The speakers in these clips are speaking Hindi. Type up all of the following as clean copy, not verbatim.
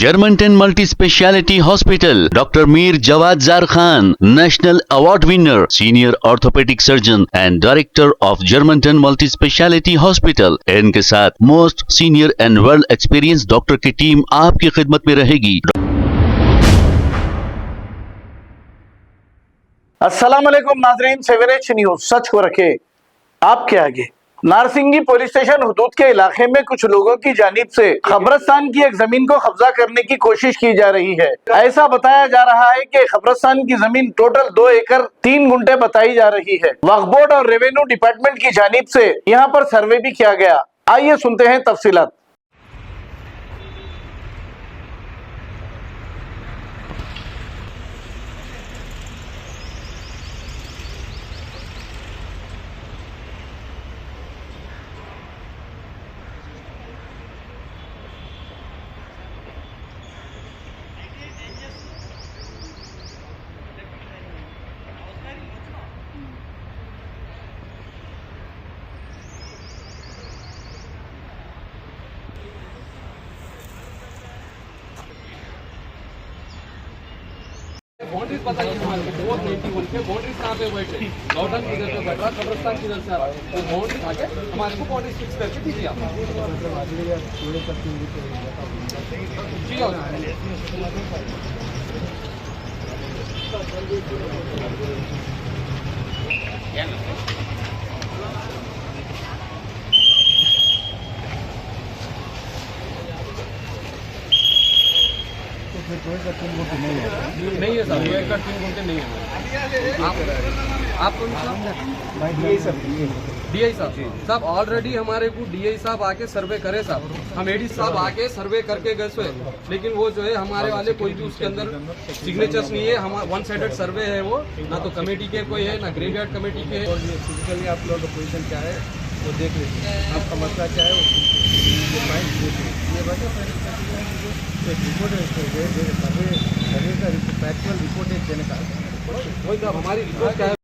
Germantown Multi Speciality Hospital, Dr. Mir Jawad Zar Khan, National Award winner, Senior Orthopedic Surgeon and Director of Germantown Multi Speciality Hospital। इनके साथ most senior and well experience doctor की टीम आपकी खिदमत में रहेगी। अस्सलाम वालेकुम नाज़रीन, 7H न्यूज सच को रखे आपके आगे। नारसिंगी पुलिस स्टेशन हुदूद के इलाके में कुछ लोगों की जानिब से खबरस्तान की एक जमीन को कब्जा करने की कोशिश की जा रही है। ऐसा बताया जा रहा है कि खबरस्तान की जमीन टोटल 2 एकड़ 3 गुंठे बताई जा रही है। वक्फ बोर्ड और रेवेन्यू डिपार्टमेंट की जानिब से यहाँ पर सर्वे भी किया गया। आइए सुनते हैं तफसीलात। बाउंड्रीज बताइए हमारे को। 491 के बाउंड्रीज कहाँ पे बैठे? लॉकडाउन किधर से बैठ रहा, कब्रिस्तान किधर से आ रहा है? तो बाउंड्री आके हमारे को बाउंड्रीज फिक्स करके दीजिए आप। नहीं है सर, 2 एकड़ 3 गुंठे नहीं है। आप कौन सा? DI साहब ऑलरेडी हमारे को DI साहब आके सर्वे करे साहब, हम AD साहब आके सर्वे करके गए सो, लेकिन वो जो है हमारे वाले कोई भी उसके अंदर सिग्नेचर्स नहीं है। हम 1 साइडेड सर्वे है वो, ना तो कमेटी के कोई है ना ग्रेवयार्ड कमेटी के है। फिजिकली आप लोगों का पोजीशन क्या है वो देख लीजिए, आपका मसला क्या है ये वजह एक रिपोर्ट है, सर्वे का फैक्चुअल रिपोर्ट एक देने का वही साहब हमारी रिपोर्ट क्या है।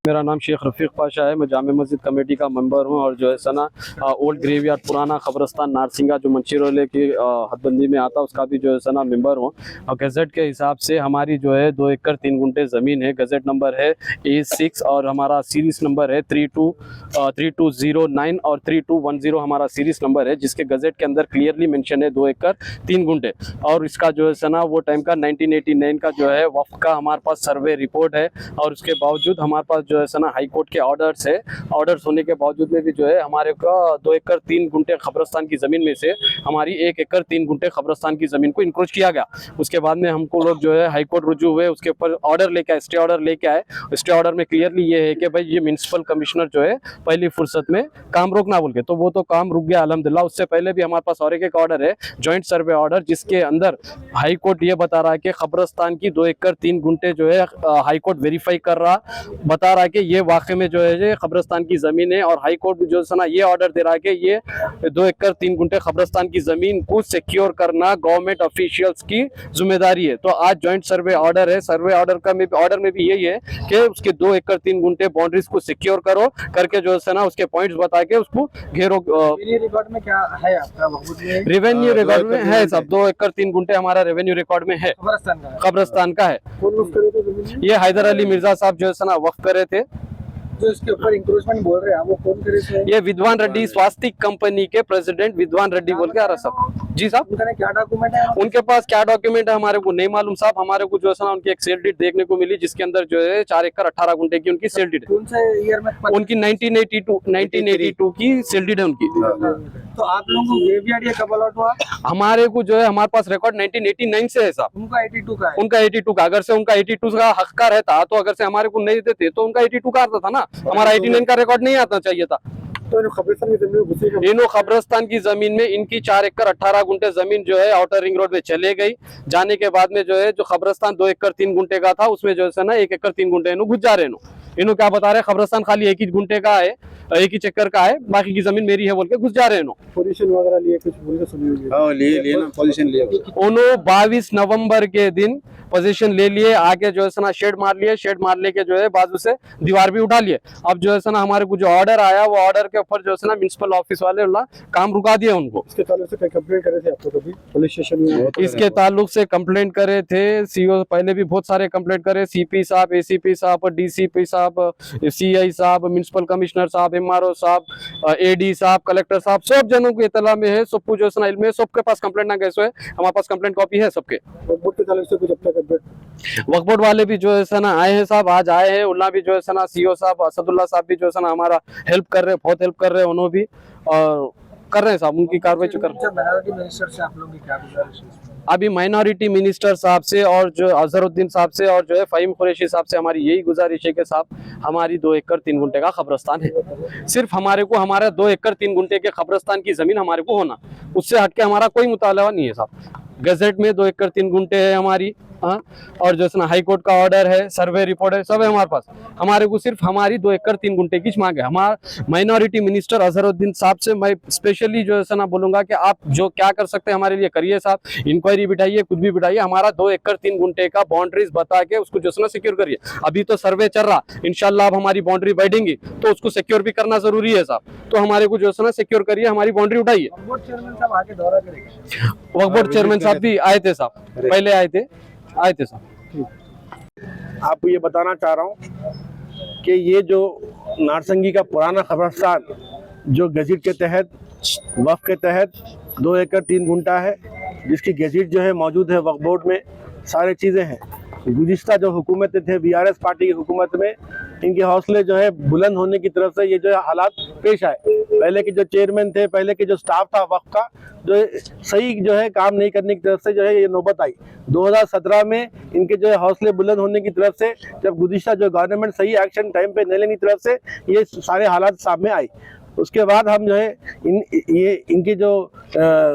मेरा नाम शेख रफ़ीक पाशा है, मैं जामे मस्जिद कमेटी का मेंबर हूं और जो है सना ओल्ड ग्रेवयार्ड पुराना खबरस्तान नारसिंगा जो मंचिरोले की हदबंदी में आता है उसका भी जो है सना मेंबर हूं। और गज़ट के हिसाब से हमारी जो है 2 एकड़ 3 गुंठे ज़मीन है। गज़ट नंबर है A6 और हमारा सीरीज़ नंबर है 3209 और 3210 हमारा सीरीज़ नंबर है, जिसके गज़ट के अंदर क्लियरली मेंशन है 2 एकड़ 3 गुंठे। और इसका जो है सना वो टाइम का 1989 का जो है वफ़ का हमारे पास सर्वे रिपोर्ट है। और उसके बावजूद हमारे पास जो है सना हाई कोर्ट के ऑर्डर्स है। ऑर्डर्स होने के बावजूद में भी जो है हमारे को 2 एकड़ 3 गुंठे खबरस्तान की ज़मीन में से हमारी 1 एकड़ 3 गुंठे खबरस्तान की ज़मीन को इंक्रोच किया गया। उसके बाद में हमको लोग जो है हाई कोर्ट रुजू हुए, उसके ऊपर ऑर्डर लेके आए, स्टे ऑर्डर लेके आए। स्टे ऑर्डर में क्लियरली ये है कि भाई ये म्युनिसिपल कमिश्नर जो है पहली फुर्सत में काम रोकना बोल के, तो वो तो काम रुक गया अल्हम्दुलिल्लाह। उससे पहले भी हमारे पास और एक ऑर्डर है, जॉइंट सर्वे ऑर्डर, जिसके अंदर हाई कोर्ट ये बता रहा है कि खबरस्तान की 2 एकड़ 3 गुंठे जो है हाई कोर्ट वेरीफाई कर रहा, बता रहा है कि ये वाकई में जो है खबरस्तान की ज़मीन है। और हाई कोर्ट जो है ना ये ऑर्डर दे रहा है कि ये 2 एकड़ 3 गुंठे खबरस्तान की ज़मीन को सिक्योर करना गवर्नमेंट ऑफिशियल्स की जिम्मेदारी है। तो आज जॉइंट सर्वे ऑर्डर है। सर्वे ऑर्डर का ऑर्डर में भी यही है कि उसके 2 एकड़ 3 गुंठे बाउंड्रीज को सिक्योर करो करके जो है ना उसके पॉइंट्स बता के उसको घेरो। रिकॉर्ड में क्या है आपका? रेवेन्यू रिकॉर्ड में है सब, 2 एकड़ 3 गुंठे हमारा रेवेन्यू रिकॉर्ड में है, खबरस्तान का है। ये हैदर अली मिर्जा साहब जो है ना वक्फ करे थे। जो इसके ऊपर इंक्रोचमेंट बोल रहे हैं वो कौन करे थे? ये विद्वान रेड्डी स्वास्तिक कंपनी के प्रेसिडेंट विद्वान रेड्डी बोल के आ रहा साहब। जी साहब, उनका क्या डॉक्यूमेंट है? उनके पास क्या डॉक्यूमेंट है हमारे को नहीं मालूम साहब। हमारे को जो है ना उनकी एक सेल डीड देखने को मिली, जिसके अंदर जो है 4 एकड़ 18 गुंठे की उनकी सेल डीड है। कौन से ईयर में? उनकी 1982 की सेल डीड है उनकी। तो आप लोगों को ग्रेवयार्ड ये कब अलॉट हुआ? हमारे को जो है हमारे पास रिकॉर्ड 1989 से है साहब। उनका 82 का है? उनका 82 का, अगर से उनका 82 का हक का रहता तो अगर से हमारे को नहीं देते तो उनका 82 का आता था ना, हमारा 89 का रिकॉर्ड नहीं आता चाहिए था। तो इन्हों खबरस्तान की जमीन में इनकी 4 एकड़ 18 गुंठे जमीन जो है आउटर रिंग रोड में चले गई। जाने के बाद में जो है जो खबरस्तान 2 एकड़ 3 गुंठे का था उसमें जो है ना 1 एकड़ 3 गुंठे घुस जा रहे। इन्हों क्या बता रहे, खबरस्तान खाली 1 ही गुंठे का है, एक ही चक्कर का है, बाकी की जमीन मेरी है बोल के घुस जा रहे हैं। पोजीशन वगैरह लिए कुछ बोल के सुनी हुई है। हाँ लिए ना पोजीशन लिए। उन्होंने 22 नवंबर के दिन पोजीशन ले लिए, आके जो है ना शेड मार लिए, शेड मार लेके जो है बाजू से दीवार भी उठा लिए। अब जो है ना हमारे को जो ऑर्डर आया वो ऑर्डर के ऊपर जो है ना म्युनिसिपल ऑफिस वाले काम रुका दिया उनको। इसके ताल्लुक से कंप्लेंट करे थे आपको कभी पुलिस स्टेशन में? इसके ताल्लुक से कंप्लेंट करे थे, सीओ पहले भी बहुत सारे कंप्लेंट करे, सीपी साहब, एसीपी साहब, डीसीपी साहब, सीआई साहब, म्युनिसिपल कमिश्नर साहब, एमआरओ साहब, एडी साहब, कलेक्टर साहब, सब जनों को इतला में है, सब कुछ जो है ना इल्म है, सबके पास कंप्लेंट ना कैसे है, हमारे पास कंप्लेंट कॉपी है सबके। बोर्ड के ताल्लुक से कुछ अब तक अपडेट? वक्फ बोर्ड वाले भी जो है ना आए हैं साहब, आज आए हैं, उन्हें भी जो है ना सीओ साहब असदुल्ला साहब भी जो है ना हमारा हेल्प कर रहे हैं, बहुत हेल्प कर रहे हैं, उन्होंने भी और कर रहे हैं साहब, उनकी कार्रवाई कर रहे हैं। माइनॉरिटी मिनिस्टर से आप लोगों की क्या गुजारिश है? अभी माइनॉरिटी मिनिस्टर साहब से और जो अजहरुद्दीन साहब से और जो है फहीम कुरैशी साहब से हमारी यही गुजारिश है कि साहब हमारी 2 एकड़ 3 गुंठे का कब्रिस्तान है, सिर्फ हमारे को हमारा 2 एकड़ 3 गुंठे के कब्रिस्तान की जमीन हमारे को होना, उससे हटके हमारा कोई मुतालबा नहीं है साहब। गजट में 2 एकड़ 3 गुंठे है हमारी, हाँ, और जो है ना हाई कोर्ट का ऑर्डर है, सर्वे रिपोर्ट है, सब है हमारे पास। हमारे को सिर्फ हमारी 2 एकड़ 3 गुंठे की मांग है। हमारा माइनॉरिटी मिनिस्टर अजहरुद्दीन साहब से मैं स्पेशली जो है ना बोलूंगा कि आप जो क्या कर सकते हैं हमारे लिए करिए साहब, इंक्वायरी बिठाइए, कुछ भी बिठाइए, हमारा 2 एकड़ 3 गुंठे का बाउंड्रीज बता के उसको जो है ना सिक्योर करिए। अभी तो सर्वे चल रहा, इंशाल्लाह अब हमारी बाउंड्री बैठेंगी तो उसको सिक्योर भी करना जरूरी है साहब, तो हमारे को जो है ना सिक्योर करिए, हमारी बाउंड्री उठाइए। वक्फ बोर्ड चेयरमैन साहब आके दौरा करेंगे? वक्फ बोर्ड चेयरमैन साहब भी आए थे साहब, पहले आए थे साहब। आपको ये बताना चाह रहा हूँ कि ये जो नारसंगी का पुराना कब्रिस्तान जो गज़ट के तहत वक्फ के तहत 2 एकड़ 3 गुंठा है, जिसकी गज़ट जो है मौजूद है वक्फ बोर्ड में, सारी चीज़ें हैं। गुज़िश्ता जो हुकूमतें थे बीआरएस पार्टी की हुकूमत में, इनके हौसले जो है बुलंद होने की तरफ से ये जो है हालात पेश आए। पहले के जो चेयरमैन थे, पहले के जो स्टाफ था वक्फ का, जो सही जो है काम नहीं करने की तरफ से जो है ये नौबत आई। 2017 में इनके जो है हौसले बुलंद होने की तरफ से, जब गुज़िश्ता जो गवर्नमेंट सही एक्शन टाइम पे न लेने की तरफ से ये सारे हालात सामने आई, उसके बाद हम जो है इनके जो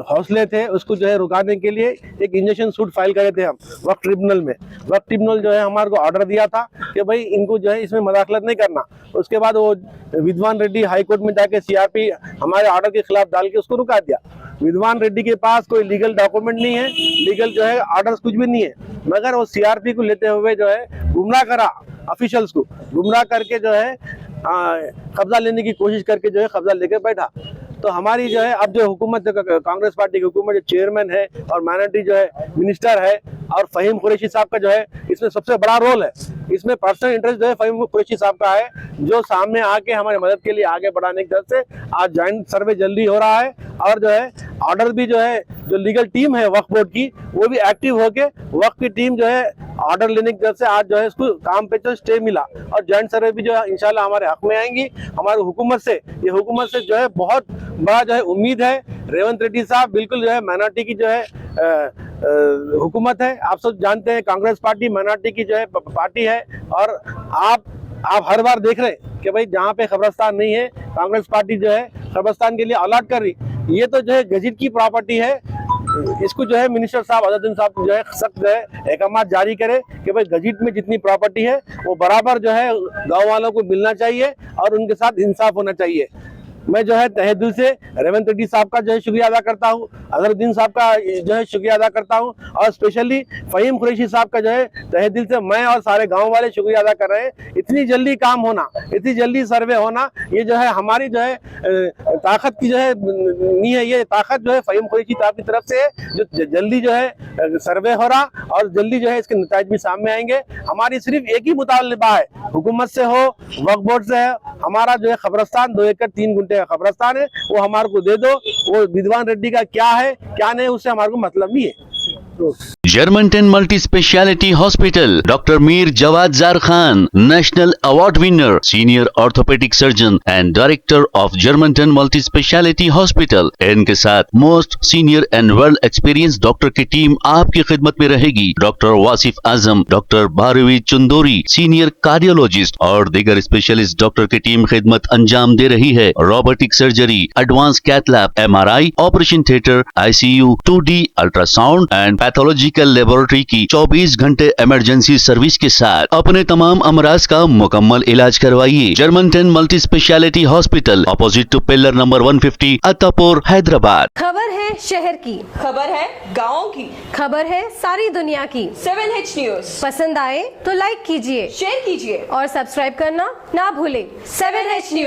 हौसले थे उसको जो है रुकाने के लिए एक इंजेक्शन सूट फाइल करे थे हम वक्फ ट्रिब्यूनल में। वक्फ ट्रिब्यूनल जो है हमारे को ऑर्डर दिया था कि भाई इनको जो है इसमें मदाखलत नहीं करना। उसके बाद वो विद्वान रेड्डी हाई कोर्ट में जाके सीआरपी हमारे ऑर्डर के खिलाफ डाल के उसको रुका दिया। विद्वान रेड्डी के पास कोई लीगल डॉक्यूमेंट नहीं है, लीगल जो है ऑर्डर्स कुछ भी नहीं है, मगर वो सीआरपी को लेते हुए जो है गुमराह करा, ऑफिशियल्स को गुमराह करके जो है कब्जा लेने की कोशिश करके जो है कब्जा लेके बैठा। तो हमारी जो है अब जो हुकूमत, कांग्रेस पार्टी की हुकूमत, जो चेयरमैन है और माइनॉरिटी जो है मिनिस्टर है और फहीम कुरैशी साहब का जो है इसमें सबसे बड़ा रोल है। इसमें पर्सनल इंटरेस्ट जो है फहीम कुरैशी साहब का है, जो सामने आके हमारी मदद के लिए आगे बढ़ाने की तरफ से आज ज्वाइंट सर्वे जल्दी हो रहा है, और जो है ऑर्डर भी जो है जो लीगल टीम है वक्फ बोर्ड की वो भी एक्टिव होके वक्फ की टीम जो है ऑर्डर लेने की तरफ से आज जो है इसको काम पे जो स्टे मिला, और ज्वाइंट सर्वे भी जो है इंशाल्लाह हमारे हक में आएंगी। हमारी हुकूमत से, ये हुकूमत से जो है बहुत बड़ा जो है उम्मीद है। रेवंत रेड्डी साहब बिल्कुल जो है माइनॉरिटी की जो है हुकूमत है। आप सब जानते हैं कांग्रेस पार्टी माइनॉरिटी की जो है पार्टी है, और आप हर बार देख रहे हैं कि भाई जहाँ पे कब्रिस्तान नहीं है कांग्रेस पार्टी जो है कब्रिस्तान के लिए अलॉट कर रही। ये तो जो है गज़ट की प्रॉपर्टी है, इसको जो है मिनिस्टर साहब अजहरुद्दीन साहब जो है सख्त जो है अहकाम जारी करे कि भाई गज़ट में जितनी प्रॉपर्टी है वो बराबर जो है गाँव वालों को मिलना चाहिए और उनके साथ इंसाफ होना चाहिए। मैं जो है तहे दिल से रेवंत रेड्डी साहब का जो है शुक्रिया अदा करता हूँ, अजहरुद्दीन साहब का जो है शुक्रिया अदा करता हूँ, और स्पेशली फहीम कुरैशी साहब का जो है तहे दिल से मैं और सारे गांव वाले शुक्रिया अदा कर रहे हैं। इतनी जल्दी काम होना, इतनी जल्दी सर्वे होना, ये जो है हमारी जो है ताकत की जो है नहीं है, ये ताकत जो है फहीम कुरैशी साहब की तरफ से है, जो जल्दी जो है सर्वे हो रहा और जल्दी जो है इसके नतीजे भी सामने आएंगे। हमारी सिर्फ एक ही मुतालबा है, हुकूमत से हो, वक्फ बोर्ड से है, हमारा जो है कब्रिस्तान 2 एकड़ 3 गुंठे का कब्रिस्तान है वो हमारे को दे दो। वो विद्वान रेड्डी का क्या है क्या नहीं उससे हमारे को मतलब नहीं है। Germantown Multi Speciality Hospital, Dr. Mir Jawad Zar Khan, National Award winner, Senior Orthopedic Surgeon and Director of Germantown Multi Speciality Hospital। इनके साथ most senior and well experience doctor की टीम आपकी खिदमत में रहेगी। डॉक्टर वासिफ आजम, डॉक्टर भारवी चुंदोरी, सीनियर कार्डियोलॉजिस्ट और दीगर स्पेशलिस्ट डॉक्टर की टीम खिदमत अंजाम दे रही है। Robotic surgery, advance cath lab, MRI, operation theatre, ICU, 2D ultrasound and pathological laboratory की 24 घंटे इमरजेंसी सर्विस के साथ अपने तमाम अमराज का मुकम्मल इलाज करवाइए। Germanten multi speciality hospital, opposite to pillar number 150, Attapur, Hyderabad. खबर है शहर की, खबर है गाँव की, खबर है सारी दुनिया की। 7H न्यूज पसंद आए तो लाइक कीजिए, शेयर कीजिए और सब्सक्राइब करना ना भूलें। 7H news.